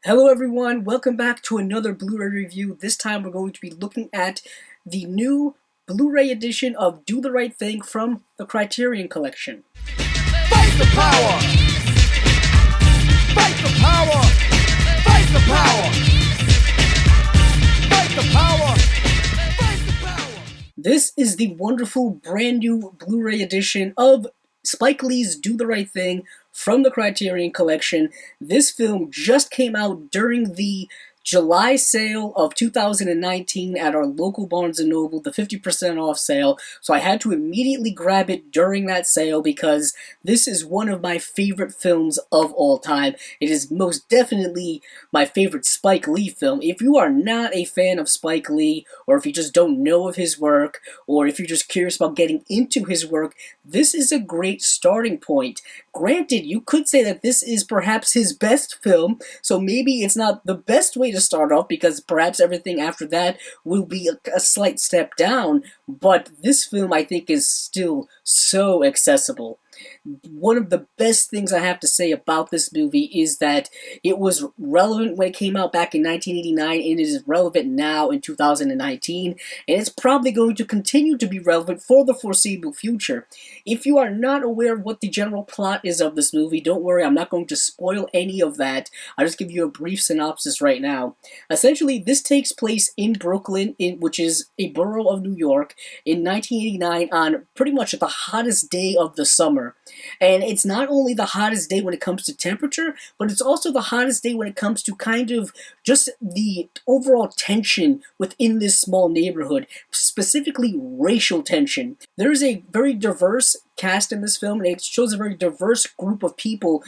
Hello everyone, welcome back to another Blu-ray review. This time we're going to be looking at the new Blu-ray edition of Do the Right Thing from the Criterion Collection. Fight the power! Fight the power! Fight the power! Fight the power! Fight the power! This is the wonderful brand new Blu-ray edition of Spike Lee's Do the Right Thing from the Criterion Collection. This film just came out during the July sale of 2019 at our local Barnes & Noble, the 50% off sale, so I had to immediately grab it during that sale because this is one of my favorite films of all time. It is most definitely my favorite Spike Lee film. If you are not a fan of Spike Lee, or if you just don't know of his work, or if you're just curious about getting into his work, this is a great starting point. Granted, you could say that this is perhaps his best film, so maybe it's not the best way to start off because perhaps everything after that will be a slight step down, but this film I think is still so accessible. One of the best things I have to say about this movie is that it was relevant when it came out back in 1989 and it is relevant now in 2019, and it's probably going to continue to be relevant for the foreseeable future. If you are not aware of what the general plot is of this movie, don't worry, I'm not going to spoil any of that. I'll just give you a brief synopsis right now. Essentially, this takes place in Brooklyn, which is a borough of New York, in 1989 on pretty much the hottest day of the summer. And it's not only the hottest day when it comes to temperature, but it's also the hottest day when it comes to kind of just the overall tension within this small neighborhood, specifically racial tension. There is a very diverse cast in this film, and it shows a very diverse group of people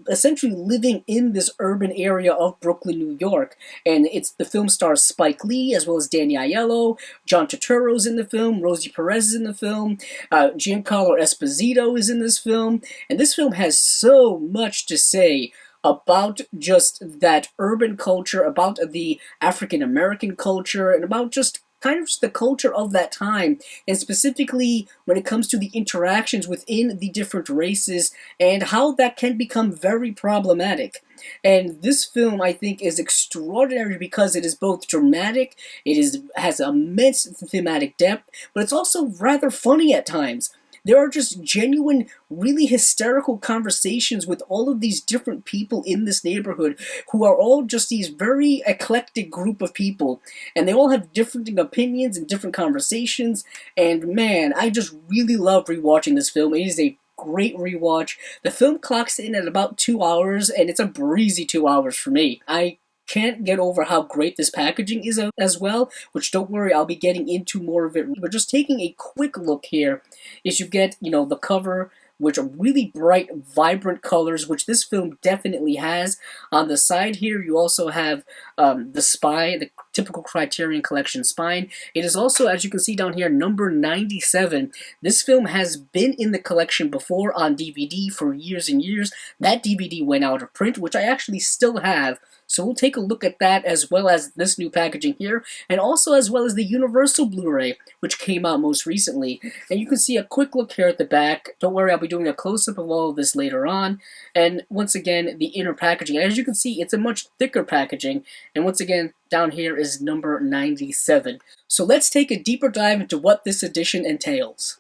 essentially living in this urban area of Brooklyn, New York. And the film stars Spike Lee, as well as Danny Aiello, John Turturro's in the film, Rosie Perez is in the film, Giancarlo Esposito is in this film, and this film has so much to say about just that urban culture, about the African American culture, and about just kind of just the culture of that time, and specifically when it comes to the interactions within the different races and how that can become very problematic. And this film, I think, is extraordinary because it is both dramatic, has immense thematic depth, but it's also rather funny at times. There are just genuine, really hysterical conversations with all of these different people in this neighborhood who are all just these very eclectic group of people. And they all have different opinions and different conversations. And man, I just really love rewatching this film. It is a great rewatch. The film clocks in at about 2 hours, and it's a breezy 2 hours for me. I can't get over how great this packaging is as well, which don't worry, I'll be getting into more of it. But just taking a quick look here is you get, the cover, which are really bright, vibrant colors, which this film definitely has. On the side here, you also have the spine, the typical Criterion Collection spine. It is also, as you can see down here, number 97. This film has been in the collection before on DVD for years and years. That DVD went out of print, which I actually still have. So we'll take a look at that as well as this new packaging here, and also as well as the Universal Blu-ray, which came out most recently. And you can see a quick look here at the back. Don't worry, I'll be doing a close-up of all of this later on. And once again, the inner packaging. As you can see, it's a much thicker packaging. And once again, down here is number 97. So let's take a deeper dive into what this edition entails.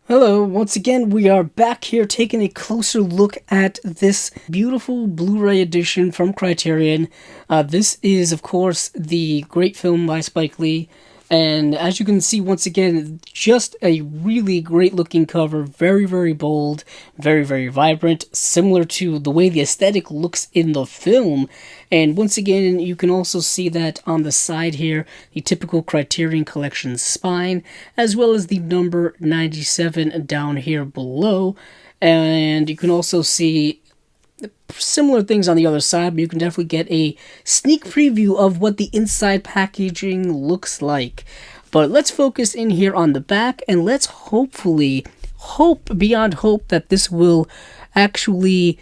Hello, once again we are back here taking a closer look at this beautiful Blu-ray edition from Criterion. This is, of course, the great film by Spike Lee, and as you can see, once again, just a really great looking cover, very, very bold, very, very vibrant, similar to the way the aesthetic looks in the film. And once again, you can also see that on the side here, the typical Criterion Collection spine, as well as the number 97 down here below. And you can also see similar things on the other side, but you can definitely get a sneak preview of what the inside packaging looks like. But let's focus in here on the back, and let's hope beyond hope that this will actually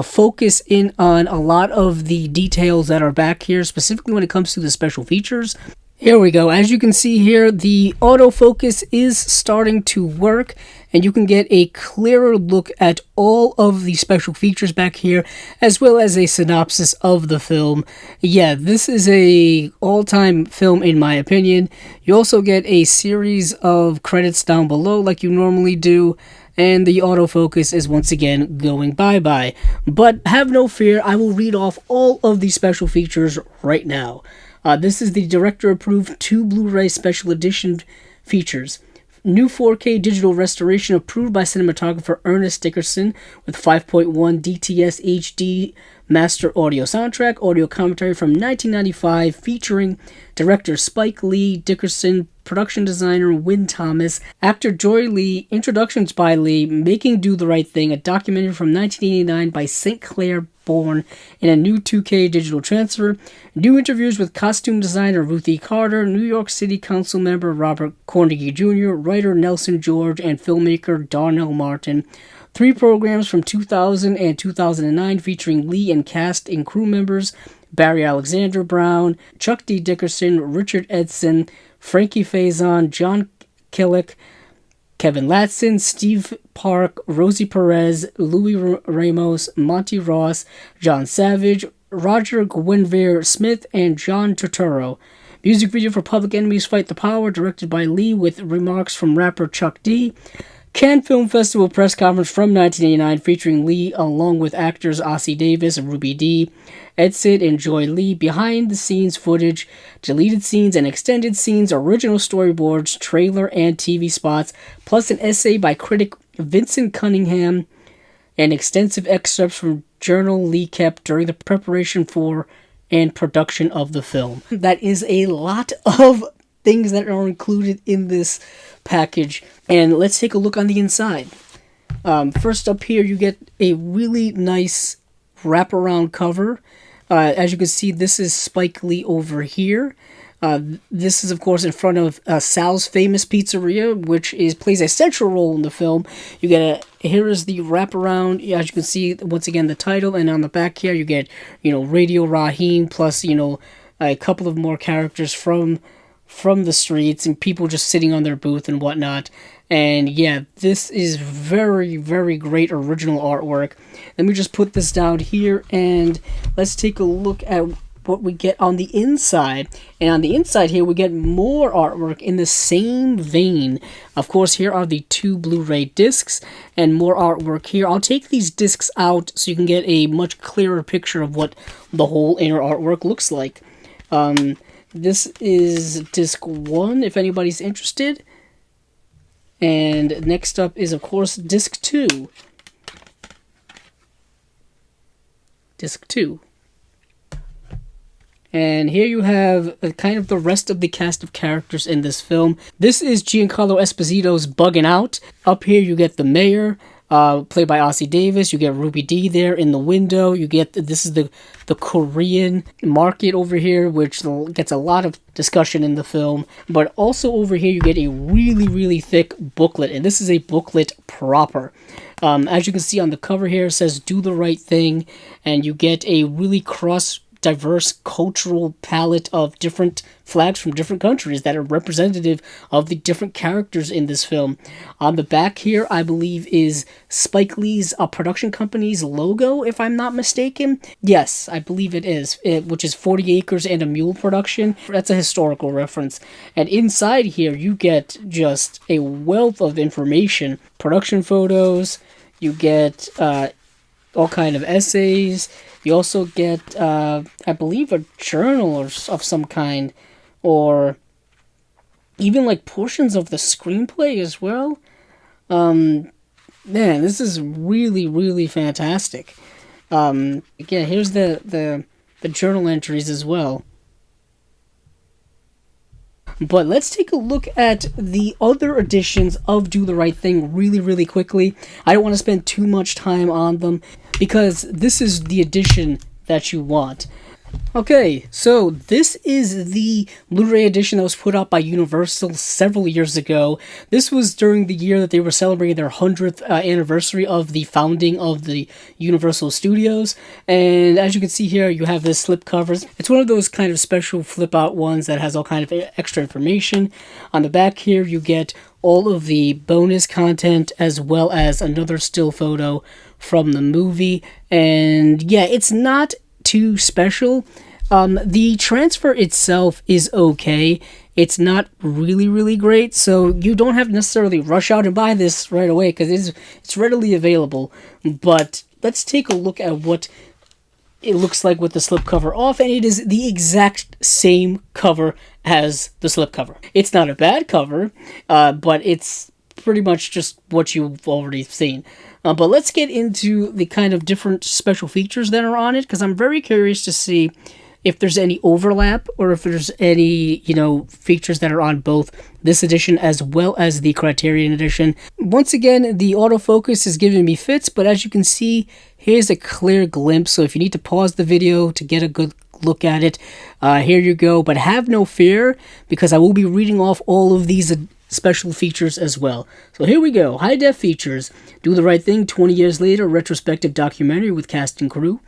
focus in on a lot of the details that are back here, specifically when it comes to the special features. Here we go. As you can see here, the autofocus is starting to work, and you can get a clearer look at all of the special features back here, as well as a synopsis of the film. Yeah, this is a all-time film in my opinion. You also get a series of credits down below like you normally do, and the autofocus is once again going bye-bye. But have no fear, I will read off all of the special features right now. This is the director-approved 2 Blu-ray special edition features. New 4K digital restoration approved by cinematographer Ernest Dickerson with 5.1 DTS HD master audio soundtrack, audio commentary from 1995 featuring director Spike Lee, Dickerson, production designer Wynn Thomas, actor Joy Lee, introductions by Lee, Making Do the Right Thing, a documentary from 1989 by St. Clair Bourne in a new 2K digital transfer, new interviews with costume designer Ruth E. Carter, New York City Council member Robert Carnegie Jr., writer Nelson George, and filmmaker Darnell Martin. 3 programs from 2000 and 2009 featuring Lee and cast and crew members Barry Alexander Brown, Chuck D. Dickerson, Richard Edson, Frankie Faison, John Killick, Kevin Latson, Steve Park, Rosie Perez, Louis Ramos, Monty Ross, John Savage, Roger Guinevere Smith, and John Turturro. Music video for Public Enemy's Fight the Power, directed by Lee with remarks from rapper Chuck D. Cannes Film Festival press conference from 1989 featuring Lee along with actors Ossie Davis, Ruby Dee, Ed Sid, and Joy Lee. Behind the scenes footage, deleted scenes and extended scenes, original storyboards, trailer and TV spots, plus an essay by critic Vincent Cunningham, and extensive excerpts from journal Lee kept during the preparation for and production of the film. That is a lot of things that are included in this package, and let's take a look on the inside. First up here, you get a really nice wraparound cover. As you can see, this is Spike Lee over here. This is, of course, in front of Sal's Famous Pizzeria, which plays a central role in the film. You get here is the wraparound. As you can see, once again, the title, and on the back here, you get, Radio Raheem, plus, a couple of more characters from the streets and people just sitting on their booth and whatnot. And yeah, this is very, very great original artwork. Let me just put this down here and let's take a look at what we get on the inside. And on the inside here, we get more artwork in the same vein. Of course, here are the 2 Blu-ray discs and more artwork here. I'll take these discs out so you can get a much clearer picture of what the whole inner artwork looks like. This is disc 1, if anybody's interested. And next up is, of course, disc 2. Disc 2. And here you have kind of the rest of the cast of characters in this film. This is Giancarlo Esposito's Buggin' Out. Up here you get the mayor, played by Ossie Davis. You get Ruby Dee there in the window. You get, this is the Korean market over here, which gets a lot of discussion in the film. But also over here you get a really, really thick booklet, and this is a booklet proper. As you can see on the cover here, it says Do the Right Thing, and you get a really diverse cultural palette of different flags from different countries that are representative of the different characters in this film. On the back here, I believe, is Spike Lee's production company's logo, if I'm not mistaken. Yes, I believe it is, which is 40 Acres and a Mule Production. That's a historical reference. And inside here, you get just a wealth of information. Production photos, you get all kind of essays. You also get, I believe, a journal of some kind, or even like portions of the screenplay as well. Man, this is really, really fantastic. Again, here's the journal entries as well. But let's take a look at the other editions of Do the Right Thing really, really quickly. I don't want to spend too much time on them because this is the edition that you want. Okay, so this is the Blu-ray edition that was put out by Universal several years ago. This was during the year that they were celebrating their 100th anniversary of the founding of the Universal Studios. And as you can see here, you have this slipcover. It's one of those kind of special flip-out ones that has all kind of extra information. On the back here, you get all of the bonus content as well as another still photo from the movie. And yeah, it's not too special. The transfer itself is okay. It's not really great, so you don't have to necessarily rush out and buy this right away because it's readily available. But let's take a look at what it looks like with the slipcover off, and it is the exact same cover as the slipcover. It's not a bad cover, but it's pretty much just what you've already seen. But let's get into the kind of different special features that are on it, because I'm very curious to see if there's any overlap or if there's any, features that are on both this edition as well as the Criterion edition. Once again, the autofocus is giving me fits, but as you can see, here's a clear glimpse. So if you need to pause the video to get a good look at it, here you go. But have no fear, because I will be reading off all of these special features as well. So here we go. High def features. Do the Right Thing 20 years later, retrospective documentary with cast and crew.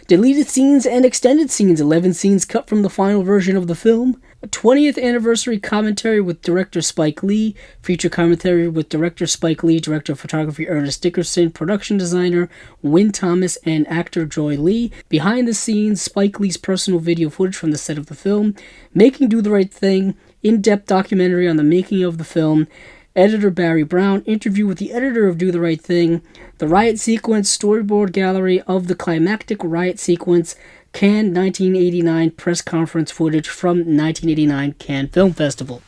Deleted scenes and extended scenes, 11 scenes cut from the final version of the film. A 20th anniversary commentary with director Spike Lee. Feature commentary with director Spike Lee, director of photography Ernest Dickerson, production designer Wynn Thomas, and actor Joy Lee. Behind the scenes, Spike Lee's personal video footage from the set of the film. Making Do the Right Thing. In-depth documentary on the making of the film. Editor Barry Brown, interview with the editor of Do the Right Thing, the riot sequence, storyboard gallery of the climactic riot sequence, Cannes 1989 press conference footage from 1989 Cannes Film Festival.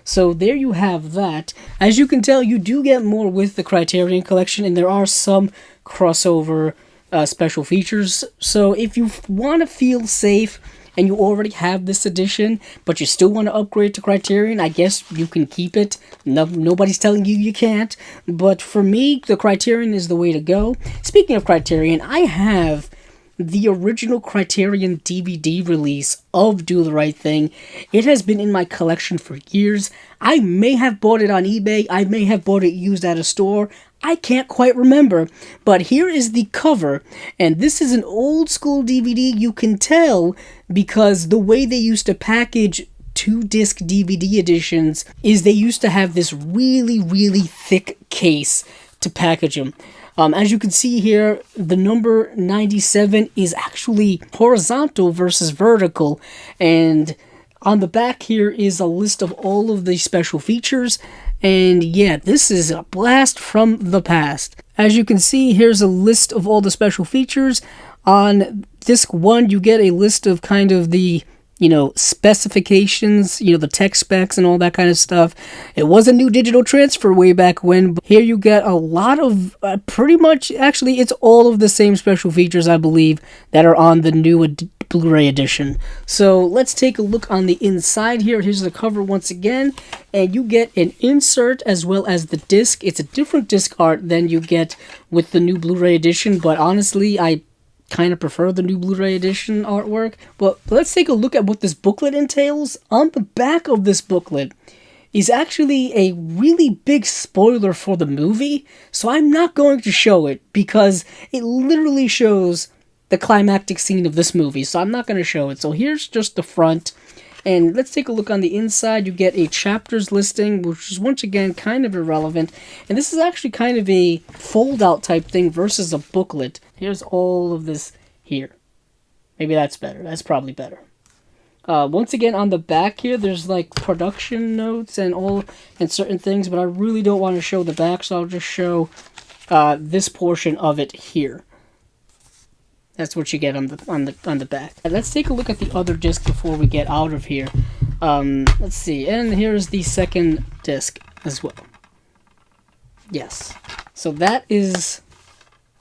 So there you have that. As you can tell, you do get more with the Criterion Collection, and there are some crossover special features. So if you want to feel safe and you already have this edition, but you still want to upgrade to Criterion, I guess you can keep it. Nobody's telling you you can't. But for me, the Criterion is the way to go. Speaking of Criterion, I have the original Criterion DVD release of Do the Right Thing. It has been in my collection for years. I may have bought it on eBay. I may have bought it used at a store. I can't quite remember, but here is the cover, and this is an old school DVD. You can tell because the way they used to package 2-disc DVD editions is they used to have this really thick case to package them. As you can see here, the number 97 is actually horizontal versus vertical, and on the back here is a list of all of the special features. And yeah, this is a blast from the past. As you can see, here's a list of all the special features. On disc 1, you get a list of kind of the, specifications, the tech specs and all that kind of stuff. It was a new digital transfer way back when, but here you get a lot of, pretty much, actually, it's all of the same special features, I believe, that are on the new Blu-ray edition. So let's take a look on the inside here. Here's the cover once again, and you get an insert as well as the disc. It's a different disc art than you get with the new Blu-ray edition, but honestly, I kind of prefer the new Blu-ray edition artwork. But let's take a look at what this booklet entails. On the back of this booklet is actually a really big spoiler for the movie, so I'm not going to show it because it literally shows the climactic scene of this movie, so I'm not going to show it. So here's just the front, and let's take a look on the inside. You get a chapters listing, which is once again kind of irrelevant, and this is actually kind of a fold-out type thing versus a booklet. Here's all of this here. Maybe that's better. That's probably better. Once again, on the back here, there's like production notes and certain things, but I really don't want to show the back, so I'll just show this portion of it here. That's what you get on the back. And let's take a look at the other disc before we get out of here. Let's see, and here's the second disc as well. Yes, so that is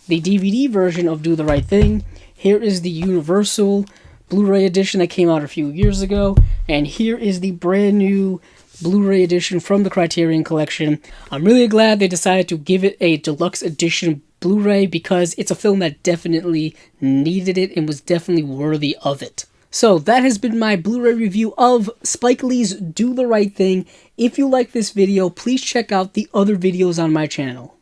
the DVD version of Do the Right Thing. Here is the Universal Blu-ray edition that came out a few years ago, and here is the brand new Blu-ray edition from the Criterion Collection. I'm really glad they decided to give it a deluxe edition Blu-ray because it's a film that definitely needed it and was definitely worthy of it. So that has been my Blu-ray review of Spike Lee's Do the Right Thing. If you like this video, please check out the other videos on my channel.